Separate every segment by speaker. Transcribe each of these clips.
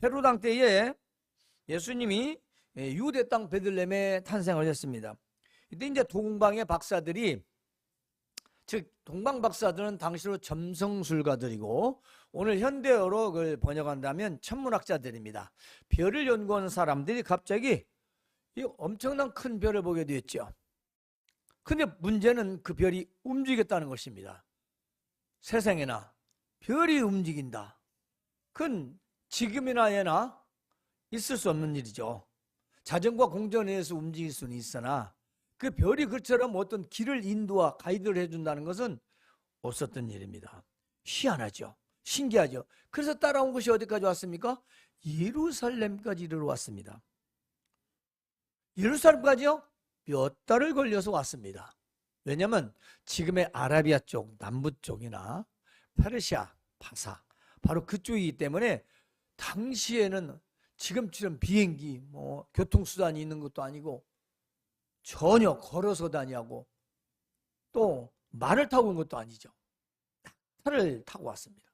Speaker 1: 헤로당 때에 예수님이 유대 땅 베들레헴에 탄생을 했습니다. 이때 이제 동방의 박사들이, 즉 동방 박사들은 당시로 점성술가들이고 오늘 현대어로 그걸 번역한다면 천문학자들입니다. 별을 연구하는 사람들이 갑자기 이 엄청난 큰 별을 보게 되었죠. 근데 문제는 그 별이 움직였다는 것입니다. 세상에나 별이 움직인다. 그건 지금이나 예나 있을 수 없는 일이죠. 자전과 공전에 의해서 움직일 수는 있으나 그 별이 그처럼 어떤 길을 인도와 가이드를 해준다는 것은 없었던 일입니다. 희한하죠. 신기하죠. 그래서 따라온 것이 어디까지 왔습니까? 예루살렘까지 이르러 왔습니다. 예루살렘까지요? 몇 달을 걸려서 왔습니다. 왜냐하면 지금의 아라비아 쪽, 남부 쪽이나 페르시아, 파사, 바로 그쪽이기 때문에 당시에는 지금처럼 비행기, 교통수단이 있는 것도 아니고 전혀 걸어서 다니고 또 말을 타고 온 것도 아니죠. 차를 타고 왔습니다.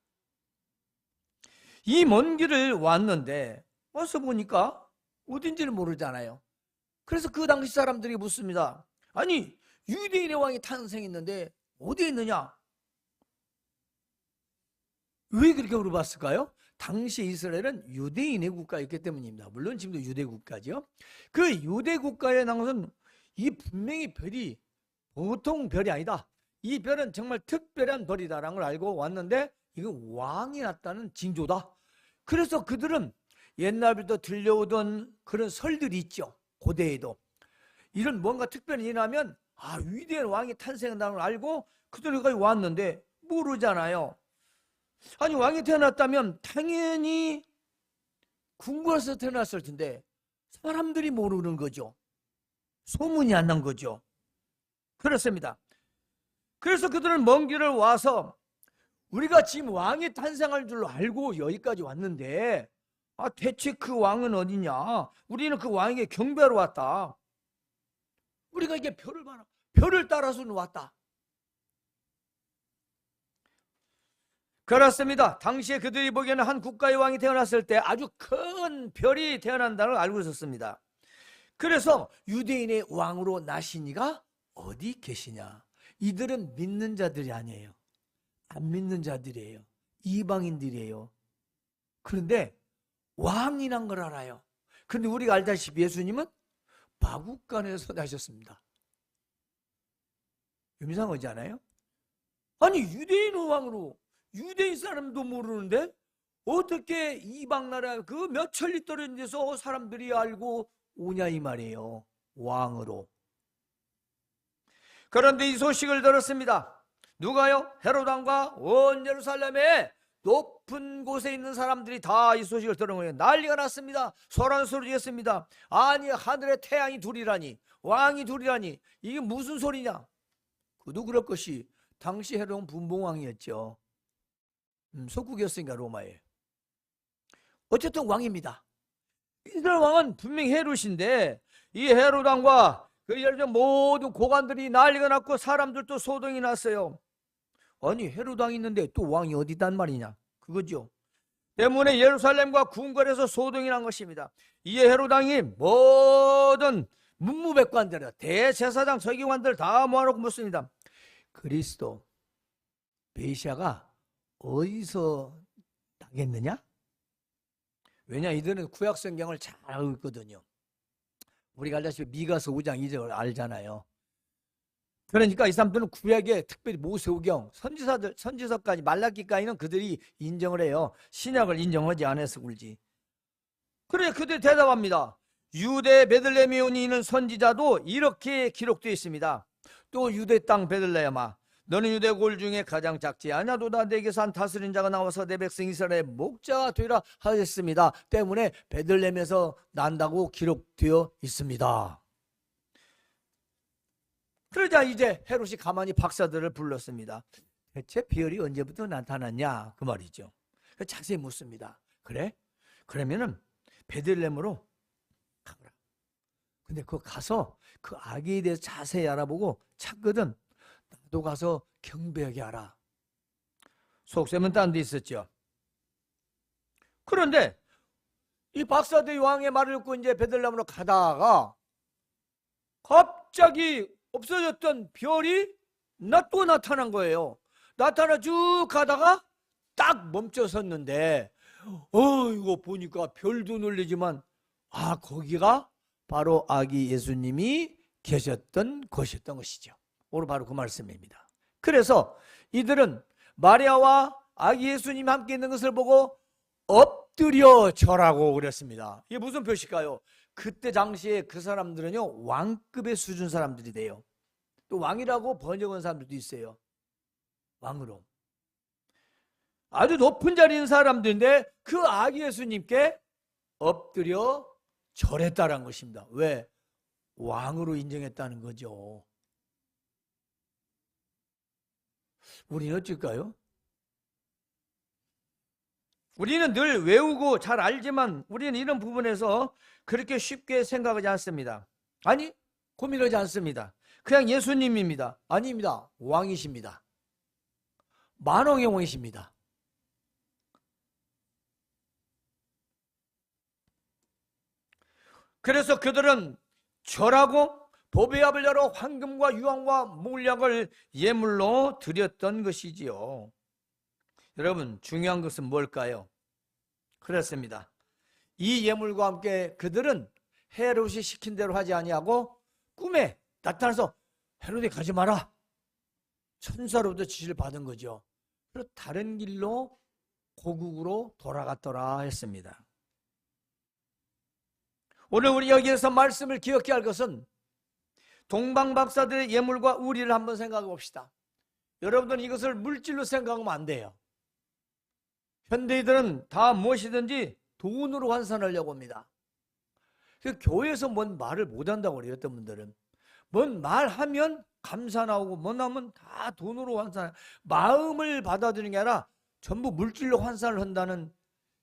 Speaker 1: 이 먼 길을 왔는데 와서 보니까 어딘지를 모르잖아요. 그래서 그 당시 사람들이 묻습니다. 아니, 유대인의 왕이 탄생했는데 어디에 있느냐? 왜 그렇게 물어봤을까요? 당시 이스라엘은 유대인의 국가였기 때문입니다. 물론 지금도 유대 국가죠. 그 유대 국가에 나온 이 분명히 별이 보통 별이 아니다. 이 별은 정말 특별한 별이다라는 걸 알고 왔는데 이건 왕이 났다는 징조다. 그래서 그들은 옛날부터 들려오던 그런 설들이 있죠. 고대에도 이런 뭔가 특별히 일어나면 위대한 왕이 탄생한다는 걸 알고 그들이 여기까지 왔는데 모르잖아요. 아니, 왕이 태어났다면 당연히 궁궐에서 태어났을 텐데 사람들이 모르는 거죠. 소문이 안 난 거죠. 그렇습니다. 그래서 그들은 먼 길을 와서 우리가 지금 왕이 탄생할 줄로 알고 여기까지 왔는데 대체 그 왕은 어디냐? 우리는 그 왕에게 경배하러 왔다. 우리가 이게 별을 봐라. 별을 따라서는 왔다. 그렇습니다. 당시에 그들이 보기에는 한 국가의 왕이 태어났을 때 아주 큰 별이 태어난다는 걸 알고 있었습니다. 그래서 유대인의 왕으로 나신 이가 어디 계시냐? 이들은 믿는 자들이 아니에요. 안 믿는 자들이에요. 이방인들이에요. 그런데 왕이란 걸 알아요. 그런데 우리가 알다시피 예수님은 마국간에서 나셨습니다. 좀 이상하지 않아요? 아니, 유대인 왕으로 유대인 사람도 모르는데 어떻게 이방 나라 그 몇 천리 떨어진 데서 사람들이 알고 오냐 이 말이에요. 왕으로. 그런데 이 소식을 들었습니다. 누가요? 헤롯 왕과 온 예루살렘에 높은 곳에 있는 사람들이 다 이 소식을 들은 거예요. 난리가 났습니다. 소란 소리였습니다. 아니, 하늘에 태양이 둘이라니, 왕이 둘이라니, 이게 무슨 소리냐? 그도 그럴 것이 당시 헤롯은 분봉왕이었죠. 속국이었으니까 로마에. 어쨌든 왕입니다. 이스라엘 왕은 분명히 헤롯인데 이 헤롯 왕과 그 예루살렘 모든 고관들이 난리가 났고 사람들도 소동이 났어요. 아니, 헤롯 왕이 있는데 또 왕이 어디 있단 말이냐? 그거죠. 때문에 예루살렘과 궁궐에서 소동이 난 것입니다. 이에 헤롯 왕이 모든 문무백관들, 대제사장, 서기관들 다 모아놓고 묻습니다. 그리스도 메시아가 어디서 나겠느냐? 왜냐, 이들은 구약 성경을 잘 알고 있거든요. 우리가 알다시피 미가서 5장 2절을 알잖아요. 그러니까 이 사람들은 구약에 특별히 모세오경, 선지서까지 말라기까지는 그들이 인정을 해요. 신약을 인정하지 않아서 그러지. 그래, 그들이 대답합니다. 유대 베들레헴에 온 이는 선지자도 이렇게 기록되어 있습니다. 또 유대 땅 베들레헴아, 너는 유대 골 중에 가장 작지 아니하도다. 내게서 한 다스린 자가 나와서 내 백성 이스라엘의 목자가 되라 하셨습니다. 때문에 베들레헴에서 난다고 기록되어 있습니다. 그러자 이제 헤롯이 가만히 박사들을 불렀습니다. 대체 별이 언제부터 나타났냐? 그 말이죠. 자세히 묻습니다. 그래? 그러면은 베들레헴으로 가거라. 근데 그거 가서 그 아기에 대해서 자세히 알아보고 찾거든. 나도 가서 경배하게 하라. 속셈은 딴 데 있었죠. 그런데 이 박사대 왕의 말을 듣고 이제 베들레헴으로 가다가 갑자기 없어졌던 별이 또 나타난 거예요. 나타나 쭉 가다가 딱 멈춰 섰는데, 이거 보니까 별도 놀리지만, 거기가 바로 아기 예수님이 계셨던 곳이었던 것이죠. 오늘 바로 그 말씀입니다. 그래서 이들은 마리아와 아기 예수님이 함께 있는 것을 보고 엎드려 절하고 그랬습니다. 이게 무슨 표시일까요? 그때 당시에 그 사람들은요, 왕급의 수준 사람들이 돼요. 또 왕이라고 번역한 사람들도 있어요. 왕으로. 아주 높은 자리에 있는 사람들인데 그 아기 예수님께 엎드려 절했다는 것입니다. 왜? 왕으로 인정했다는 거죠. 우리는 어쩔까요? 우리는 늘 외우고 잘 알지만 우리는 이런 부분에서 그렇게 쉽게 생각하지 않습니다. 아니, 고민하지 않습니다. 그냥 예수님입니다. 아닙니다. 왕이십니다. 만왕의 왕이십니다. 그래서 그들은 절하고 보배압을 열어 황금과 유황과 몰약을 예물로 드렸던 것이지요. 여러분, 중요한 것은 뭘까요? 그렇습니다. 이 예물과 함께 그들은 헤롯이 시킨 대로 하지 아니하고 꿈에 나타나서 헤롯에 가지 마라, 천사로부터 지시를 받은 거죠. 그래서 다른 길로 고국으로 돌아갔더라 했습니다. 오늘 우리 여기에서 말씀을 기억해야 할 것은 동방박사들의 예물과 우리를 한번 생각해 봅시다. 여러분들은 이것을 물질로 생각하면 안 돼요. 현대인들은 다 무엇이든지 돈으로 환산하려고 합니다. 교회에서 뭔 말을 못한다고 그래요. 어떤 분들은 뭔 말하면 감사 나오고 뭐 나오면 다 돈으로 환산, 마음을 받아들이는 게 아니라 전부 물질로 환산을 한다는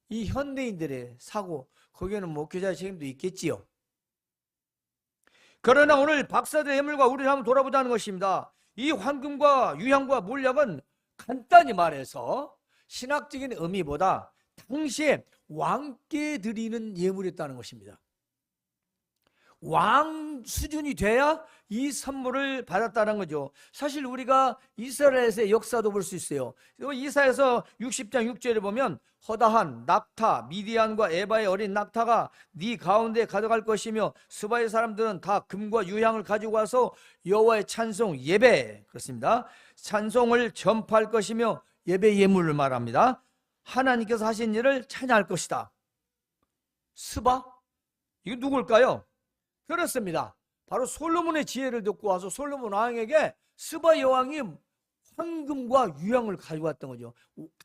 Speaker 1: 이 현대인들의 사고, 거기에는 목회자의 책임도 있겠지요. 그러나 오늘 박사들의 예물과 우리를 한번 돌아보자는 것입니다. 이 황금과 유향과 몰약은 간단히 말해서 신학적인 의미보다 당시에 왕께 드리는 예물이었다는 것입니다. 왕 수준이 돼야 이 선물을 받았다는 거죠. 사실 우리가 이스라엘의 역사도 볼 수 있어요. 이사야서 60장 6절에 보면 허다한 낙타, 미디안과 에바의 어린 낙타가 네 가운데 가져갈 것이며 스바의 사람들은 다 금과 유향을 가지고 와서 여호와의 찬송 예배, 그렇습니다, 찬송을 전파할 것이며 예배 예물을 말합니다. 하나님께서 하신 일을 찬양할 것이다. 스바? 이거 누굴까요? 그렇습니다. 바로 솔로몬의 지혜를 듣고 와서 솔로몬 왕에게 스바 여왕이 황금과 유향을 가져왔던 거죠.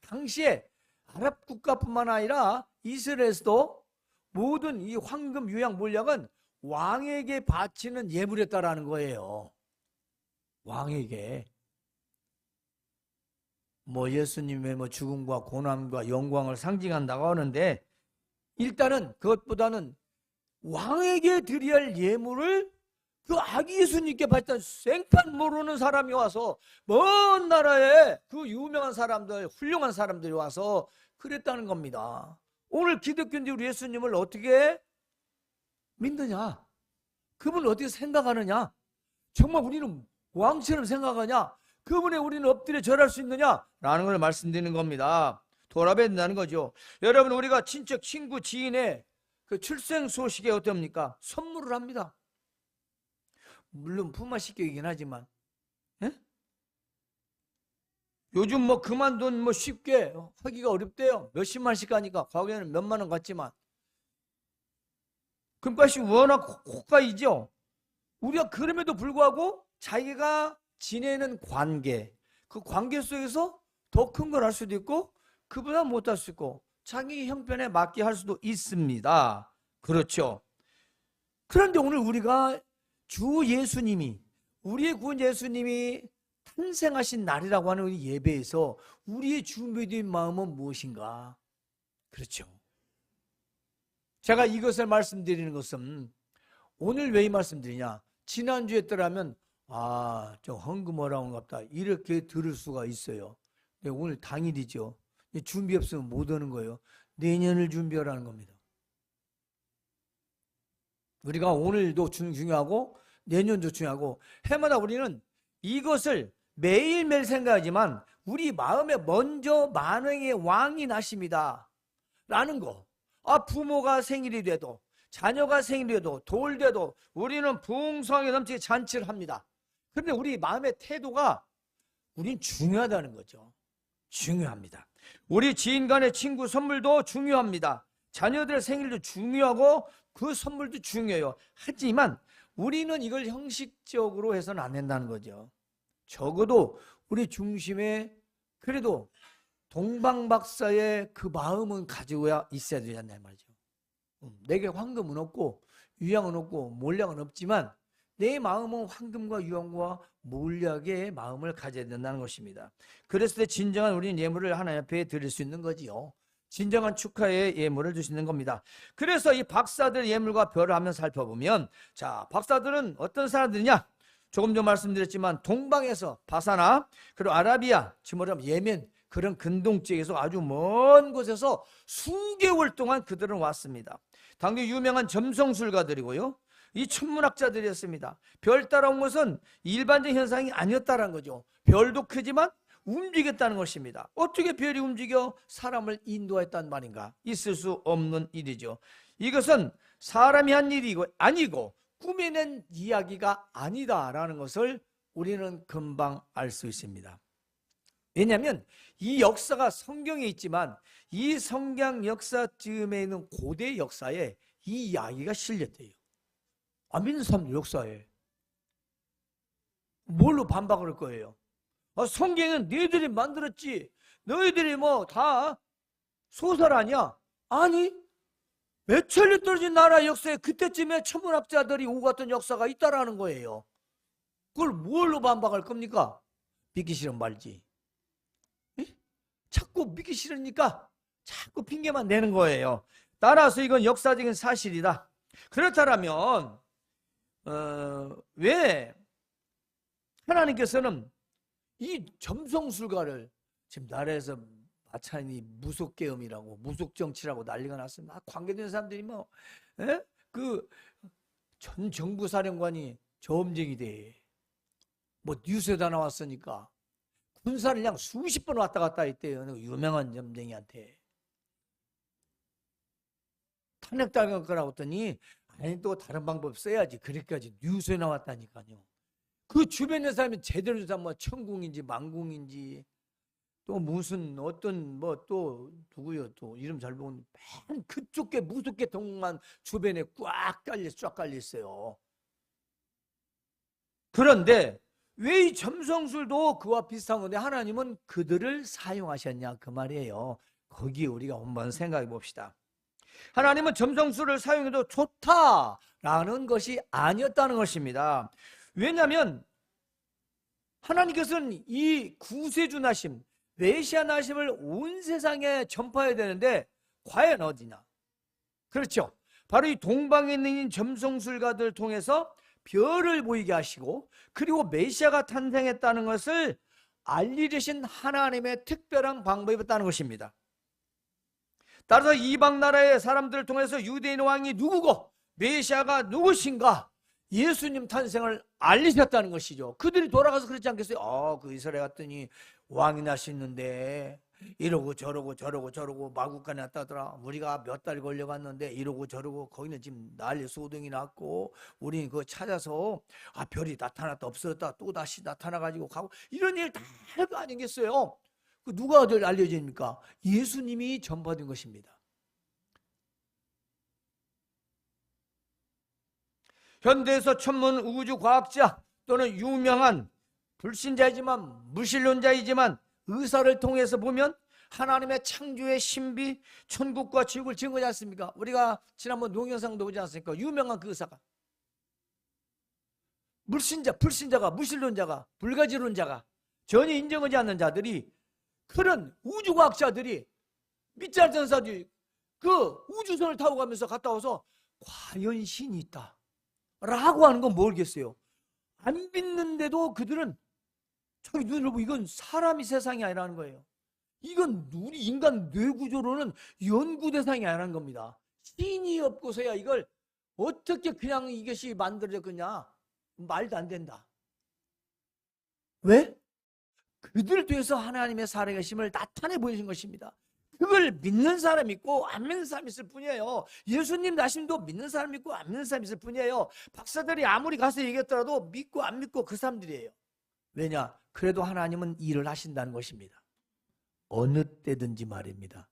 Speaker 1: 당시에 아랍 국가뿐만 아니라 이스라엘에서도 모든 이 황금, 유향, 몰약은 왕에게 바치는 예물이었다라는 거예요. 왕에게. 예수님의 죽음과 고난과 영광을 상징한다고 하는데, 일단은 그것보다는 왕에게 드려야 할 예물을 그 아기 예수님께 바쳤던 생판 모르는 사람이 와서, 먼 나라에 그 유명한 사람들, 훌륭한 사람들이 와서 그랬다는 겁니다. 오늘 기독교인들이 우리 예수님을 어떻게 믿느냐? 그분을 어떻게 생각하느냐? 정말 우리는 왕처럼 생각하냐? 그분에 우리는 엎드려 절할 수 있느냐? 라는 걸 말씀드리는 겁니다. 돌아봐야 된다는 거죠. 여러분, 우리가 친척, 친구, 지인의 그 출생 소식에 어떻습니까? 선물을 합니다. 물론 품앗이격이긴 하지만, 예? 요즘 그만둔 쉽게 하기가 어렵대요. 몇십만씩 가니까. 과거에는 몇만 원 갔지만 금값이 워낙 고가이죠. 우리가 그럼에도 불구하고 자기가 지내는 관계, 그 관계 속에서 더 큰 걸 할 수도 있고 그보다 못할 수 있고 자기 형편에 맞게 할 수도 있습니다. 그렇죠. 그런데 오늘 우리가 주 예수님이, 우리의 구원 예수님이 탄생하신 날이라고 하는 우리 예배에서 우리의 준비된 마음은 무엇인가? 그렇죠. 제가 이것을 말씀드리는 것은, 오늘 왜 이 말씀드리냐? 지난주에 했더라면 좀 헝금어라운갑다 이렇게 들을 수가 있어요. 근데 오늘 당일이죠. 준비 없으면 못 오는 거예요. 내년을 준비하라는 겁니다. 우리가 오늘도 중요하고 내년도 중요하고 해마다 우리는 이것을 매일매일 생각하지만 우리 마음에 먼저 만왕의 왕이 나십니다 라는 거. 부모가 생일이 돼도 자녀가 생일이 돼도 돌돼도 우리는 풍성하게 넘치게 잔치를 합니다. 그런데 우리 마음의 태도가 우린 중요하다는 거죠. 중요합니다. 우리 지인 간의 친구 선물도 중요합니다. 자녀들의 생일도 중요하고 그 선물도 중요해요. 하지만 우리는 이걸 형식적으로 해서는 안 된다는 거죠. 적어도 우리 중심에 그래도 동방박사의 그 마음은 가지고 있어야 되지 않나 말이죠. 내게 황금은 없고 유향은 없고 몰약은 없지만 내 마음은 황금과 유황과 몰약의 마음을 가져야 된다는 것입니다. 그랬을 때 진정한 우리는 예물을 하나님 앞에 드릴 수 있는 거지요. 진정한 축하의 예물을 주시는 겁니다. 그래서 이 박사들 예물과 별을 한번 살펴보면, 자, 박사들은 어떤 사람들이냐? 조금 전 말씀드렸지만 동방에서 바사나 그리고 아라비아, 지금 말하면 예멘 그런 근동 지역에서 아주 먼 곳에서 수개월 동안 그들은 왔습니다. 당시 유명한 점성술가들이고요, 이 천문학자들이었습니다. 별 따라온 것은 일반적인 현상이 아니었다는 거죠. 별도 크지만 움직였다는 것입니다. 어떻게 별이 움직여 사람을 인도했단 말인가? 있을 수 없는 일이죠. 이것은 사람이 한 일이고 아니고 꾸며낸 이야기가 아니다라는 것을 우리는 금방 알 수 있습니다. 왜냐하면 이 역사가 성경에 있지만 이 성경 역사쯤에 있는 고대 역사에 이 이야기가 실렸대요. 안 믿는 사람들 역사에 뭘로 반박을 할 거예요? 성경은 너희들이 만들었지, 너희들이 뭐 다 소설 아니야? 아니, 몇 천리 떨어진 나라 역사에 그때쯤에 천문학자들이 오고 갔던 역사가 있다라는 거예요. 그걸 뭘로 반박할 겁니까? 믿기 싫으면 말지. 자꾸 믿기 싫으니까 자꾸 핑계만 내는 거예요. 따라서 이건 역사적인 사실이다. 그렇다면 왜 하나님께서는 이 점성술가를 지금 나라에서 마찬가지 무속계엄이라고 무속정치라고 난리가 났습니다. 관계된 사람들이 뭐 그 전 정부 사령관이 저엄쟁이 돼. 뭐 뉴스에다 나왔으니까 군사를 그냥 수십 번 왔다 갔다 했대요. 유명한 점쟁이한테 탄핵당할 거라고 했더니 아니 또 다른 방법 써야지. 그렇게까지 뉴스에 나왔다니까요. 그 주변에 사람이 제대로 조사 뭐 천궁인지 망궁인지 또 무슨 어떤 뭐 또 누구요 또 이름 잘 보면 맨 그쪽에 무섭게 동만 주변에 꽉 깔려 있어요. 그런데 왜 이 점성술도 그와 비슷한 건데 하나님은 그들을 사용하셨냐 그 말이에요. 거기에 우리가 한번 생각해 봅시다. 하나님은 점성술을 사용해도 좋다라는 것이 아니었다는 것입니다. 왜냐하면 하나님께서는 이 구세주 나심, 메시아 나심을 온 세상에 전파해야 되는데 과연 어디냐? 그렇죠. 바로 이 동방에 있는 점성술가들을 통해서 별을 보이게 하시고 그리고 메시아가 탄생했다는 것을 알리려신 하나님의 특별한 방법이었다는 것입니다. 따라서 이방 나라의 사람들을 통해서 유대인 왕이 누구고 메시아가 누구신가 예수님 탄생을 알리셨다는 것이죠. 그들이 돌아가서 그렇지 않겠어요? 그 이스라엘 갔더니 왕이 나셨는데 이러고 저러고 마국간에 왔다더라. 우리가 몇 달 걸려갔는데 이러고 저러고 거기는 지금 난리 소동이 났고 우리는 그거 찾아서 별이 나타났다 없어졌다 또 다시 나타나가지고 가고 이런 일 다 할 거 아니겠어요? 그 누가 알려집니까? 예수님이 전파된 것입니다. 현대에서 천문 우주 과학자 또는 유명한 불신자이지만 무신론자이지만 의사를 통해서 보면 하나님의 창조의 신비, 천국과 지옥을 증거하지 않습니까? 우리가 지난번 동영상도 보지 않습니까? 유명한 그 의사가 불신자가, 무신론자가, 불가지론자가 전혀 인정하지 않는 자들이 그런 우주과학자들이 믿지 않는 사람들이 그 우주선을 타고 가면서 갔다 와서 과연 신이 있다 라고 하는 건 뭘겠어요? 안 믿는데도 그들은 자기 눈으로 보고 이건 사람이 세상이 아니라는 거예요. 이건 우리 인간 뇌 구조로는 연구 대상이 아니라는 겁니다. 신이 없고서야 이걸 어떻게 그냥 이것이 만들어졌겠냐? 말도 안 된다. 왜? 그들 뒤에서 하나님의 살아계심을 나타내 보이신 것입니다. 그걸 믿는 사람 있고 안 믿는 사람 있을 뿐이에요. 예수님 자신도 믿는 사람 있고 안 믿는 사람 있을 뿐이에요. 박사들이 아무리 가서 얘기했더라도 믿고 안 믿고 그 사람들이에요. 왜냐? 그래도 하나님은 일을 하신다는 것입니다. 어느 때든지 말입니다.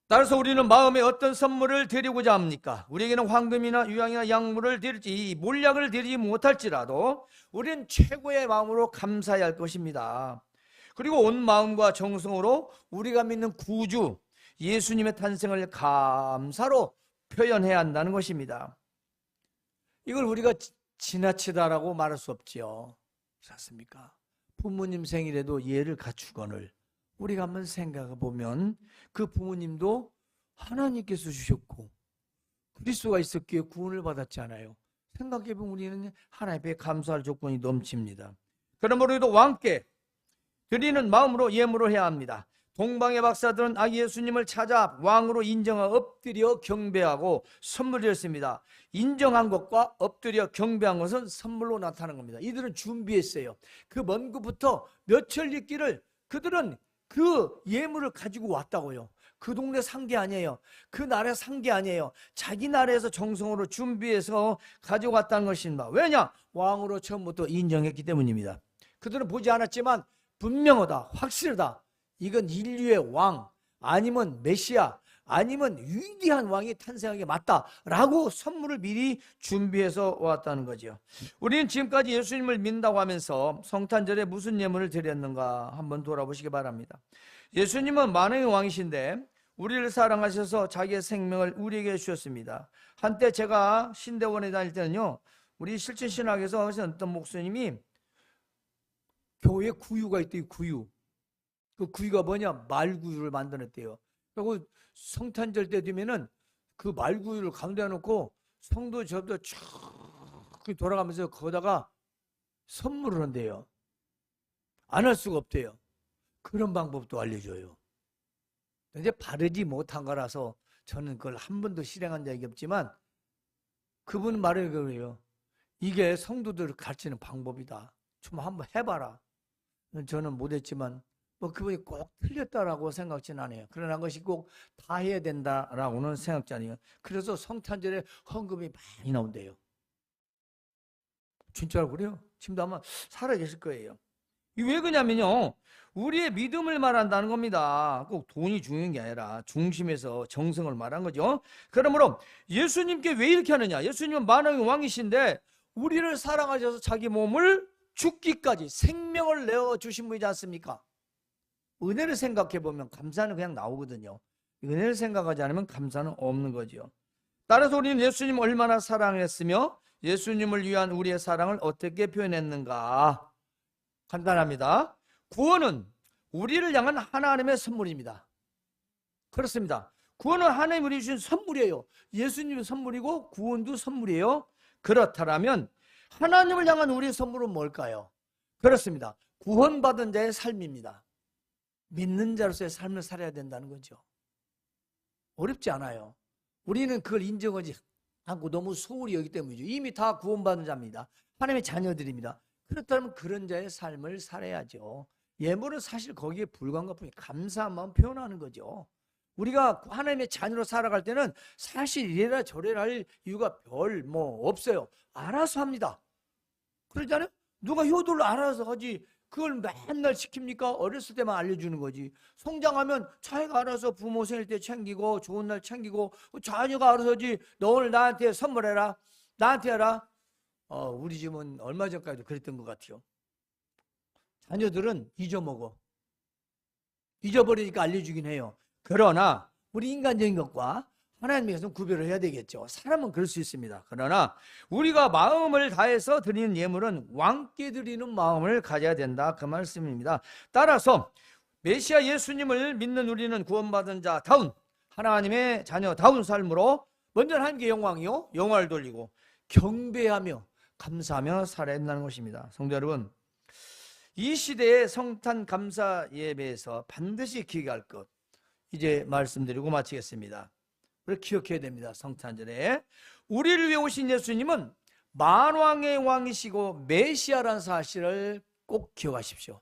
Speaker 1: 따라서 우리는 마음에 어떤 선물을 드리고자 합니까? 우리에게는 황금이나 유향이나 약물을 드릴지 몰약을 드리지 못할지라도 우리는 최고의 마음으로 감사해야 할 것입니다. 그리고 온 마음과 정성으로 우리가 믿는 구주 예수님의 탄생을 감사로 표현해야 한다는 것입니다. 이걸 우리가 지나치다라고 말할 수 없지요. 그렇습니까? 부모님 생일에도 예를 갖추거늘 우리가 한번 생각해 보면 그 부모님도 하나님께서 주셨고 그리스도가 있었기에 구원을 받았잖아요. 생각해 보면 우리는 하나님께 감사할 조건이 넘칩니다. 그러므로 우리도 왕께 드리는 마음으로 예물을 해야 합니다. 동방의 박사들은 아기 예수님을 찾아 왕으로 인정하고 엎드려 경배하고 선물이었습니다. 인정한 것과 엎드려 경배한 것은 선물로 나타나는 겁니다. 이들은 준비했어요. 그 먼 곳부터 며칠 있기를 그들은 그 예물을 가지고 왔다고요. 그 동네 산 게 아니에요. 그 나라에 산 게 아니에요. 자기 나라에서 정성으로 준비해서 가져갔다는 것입니다. 왜냐? 왕으로 처음부터 인정했기 때문입니다. 그들은 보지 않았지만 분명하다, 확실하다. 이건 인류의 왕, 아니면 메시아, 아니면 위대한 왕이 탄생하게 맞다라고 선물을 미리 준비해서 왔다는 거죠. 우리는 지금까지 예수님을 믿는다고 하면서 성탄절에 무슨 예물을 드렸는가 한번 돌아보시기 바랍니다. 예수님은 만왕의 왕이신데 우리를 사랑하셔서 자기의 생명을 우리에게 주셨습니다. 한때 제가 신대원에 다닐 때는요, 우리 실천신학에서 어떤 목사님이 교회 구유가 있대요. 구유. 그 구유가 뭐냐? 말구유를 만들었대요. 그리고 성탄절 때 되면은 그 말구유를 가운데 놓고 성도 저도 쭉 돌아가면서 거기다가 선물을 한대요. 안 할 수가 없대요. 그런 방법도 알려줘요. 근데 바르지 못한 거라서 저는 그걸 한 번도 실행한 적이 없지만 그분 말을 그래요. 이게 성도들을 가르치는 방법이다. 좀 한번 해봐라. 저는 못했지만 뭐 그분이 꼭 틀렸다라고 생각지는 않아요. 그러나 그것이 꼭 다 해야 된다라고는 생각지 않아요. 그래서 성탄절에 헌금이 많이 나온대요. 진짜로 그래요? 지금도 아마 살아계실 거예요. 이게 왜 그러냐면요, 우리의 믿음을 말한다는 겁니다. 꼭 돈이 중요한 게 아니라 중심에서 정성을 말한 거죠. 그러므로 예수님께 왜 이렇게 하느냐? 예수님은 만왕의 왕이신데 우리를 사랑하셔서 자기 몸을 죽기까지 생명을 내어주신 분이지 않습니까? 은혜를 생각해 보면 감사는 그냥 나오거든요. 은혜를 생각하지 않으면 감사는 없는 거죠. 따라서 우리는 예수님을 얼마나 사랑했으며 예수님을 위한 우리의 사랑을 어떻게 표현했는가? 간단합니다. 구원은 우리를 향한 하나님의 선물입니다. 그렇습니다. 구원은 하나님이 우리 주신 선물이에요. 예수님의 선물이고 구원도 선물이에요. 그렇다면 하나님을 향한 우리의 선물은 뭘까요? 그렇습니다. 구원받은 자의 삶입니다. 믿는 자로서의 삶을 살아야 된다는 거죠. 어렵지 않아요. 우리는 그걸 인정하지 않고 너무 소홀히 여기 때문이죠. 이미 다 구원받은 자입니다. 하나님의 자녀들입니다. 그렇다면 그런 자의 삶을 살아야죠. 예물은 사실 거기에 불과한 것뿐이 감사한 마음 표현하는 거죠. 우리가 하나님의 자녀로 살아갈 때는 사실 이래라 저래라 할 이유가 별 없어요. 알아서 합니다. 그러잖아요. 누가 효도를 알아서 하지 그걸 맨날 시킵니까? 어렸을 때만 알려주는 거지. 성장하면 자기가 알아서 부모 생일 때 챙기고 좋은 날 챙기고 자녀가 알아서 하지. 너 오늘 나한테 선물해라. 나한테 해라. 우리 집은 얼마 전까지도 그랬던 것 같아요. 자녀들은 잊어먹어. 잊어버리니까 알려주긴 해요. 그러나 우리 인간적인 것과 하나님께서 구별을 해야 되겠죠. 사람은 그럴 수 있습니다. 그러나 우리가 마음을 다해서 드리는 예물은 왕께 드리는 마음을 가져야 된다, 그 말씀입니다. 따라서 메시아 예수님을 믿는 우리는 구원받은 자다운 하나님의 자녀다운 삶으로 먼저 하나님께 영광이요 영화를 돌리고 경배하며 감사하며 살아야 된다는 것입니다. 성도 여러분, 이 시대의 성탄 감사 예배에서 반드시 기억할 것, 이제 말씀드리고 마치겠습니다. 우리 기억해야 됩니다. 성탄절에 우리를 위해 오신 예수님은 만왕의 왕이시고 메시아라는 사실을 꼭 기억하십시오.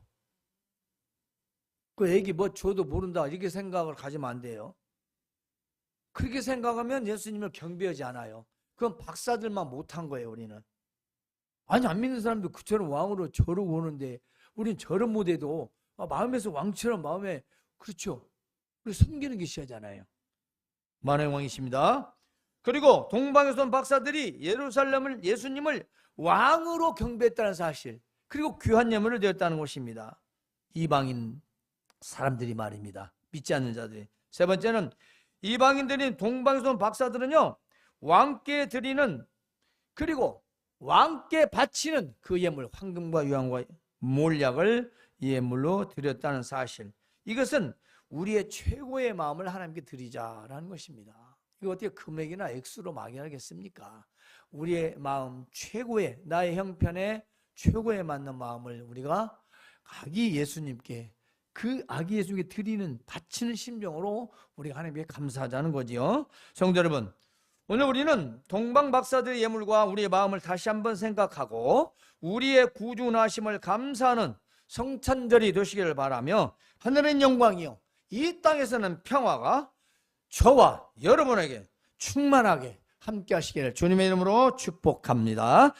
Speaker 1: 그 애기 뭐 줘도 모른다 이렇게 생각을 가지면 안 돼요. 그렇게 생각하면 예수님을 경배하지 않아요. 그건 박사들만 못한 거예요. 우리는. 아니 안 믿는 사람도 그처럼 왕으로 저러고 오는데 우리는 저런 못해도 마음에서 왕처럼 마음에 그렇죠. 우리 섬기는 게 시하잖아요. 만왕의 왕이십니다. 그리고 동방에서 온 박사들이 예수님을 왕으로 경배했다는 사실, 그리고 귀한 예물을 드렸다는 것입니다. 이방인 사람들이 말입니다. 믿지 않는 자들이. 세 번째는 이방인들인 동방에서 온 박사들은요, 왕께 드리는, 그리고 왕께 바치는 그 예물, 황금과 유황과 몰약을 예물로 드렸다는 사실, 이것은 우리의 최고의 마음을 하나님께 드리자라는 것입니다. 이거 어떻게 금액이나 액수로 막연하겠습니까? 우리의 마음 최고의, 나의 형편에 최고에 맞는 마음을 우리가 아기 예수님께, 그 아기 예수님께 드리는, 바치는 심정으로 우리가 하나님께 감사하자는 거지요. 성도 여러분, 오늘 우리는 동방 박사들의 예물과 우리의 마음을 다시 한번 생각하고 우리의 구주나심을 감사하는 성탄절이 되시기를 바라며, 하늘은 영광이요 이 땅에서는 평화가 저와 여러분에게 충만하게 함께 하시기를 주님의 이름으로 축복합니다.